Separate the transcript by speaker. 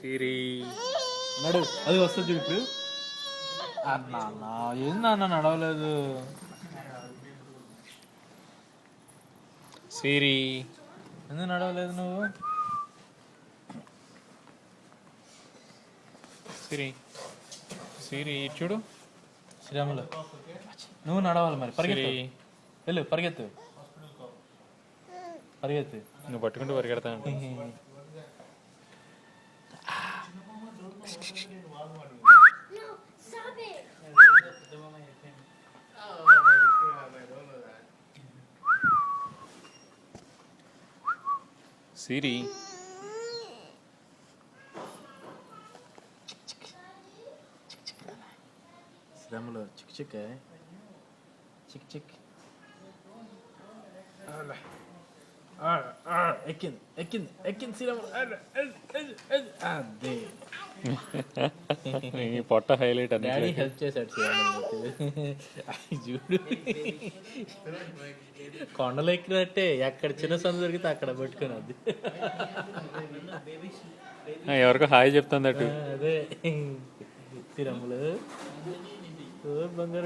Speaker 1: సిరి
Speaker 2: నడు, అది వస్తుంది చూడు ఇప్పుడు. నాన్న ఏందన్న నడవలేదు.
Speaker 1: సిరి
Speaker 2: ఎందుకు నడవలేదు నువ్వు?
Speaker 1: సిరి సిరి చూడు.
Speaker 2: శ్రీరాములు నువ్వు నడవాలి మరి. పరిగెత్తు,
Speaker 1: సిరి
Speaker 2: వెళ్ళు, పరిగెత్తు పరిగెత్తు.
Speaker 1: నువ్వు పట్టుకుంటూ పరిగెడతాను. సిరి
Speaker 2: శ్రీరాములు చిక్ చిక్ చిక్ చిక్. ఎక్కింది ఎక్కింది ఎక్కింది శ్రీరాములు. అదే
Speaker 1: ఈ పొట్ట హైలైట్ అని
Speaker 2: డాడీ హెల్ప్ చేశాడు శ్రీరాములు. చూడు, కొండలు ఎక్కినట్టే ఎక్కడ చిన్న సందు దొరికితే అక్కడ పెట్టుకుని అది.
Speaker 1: ఎవరికో హాయ్ చెప్తుంది అటు.
Speaker 2: అదే శ్రీరాములు బంగారు.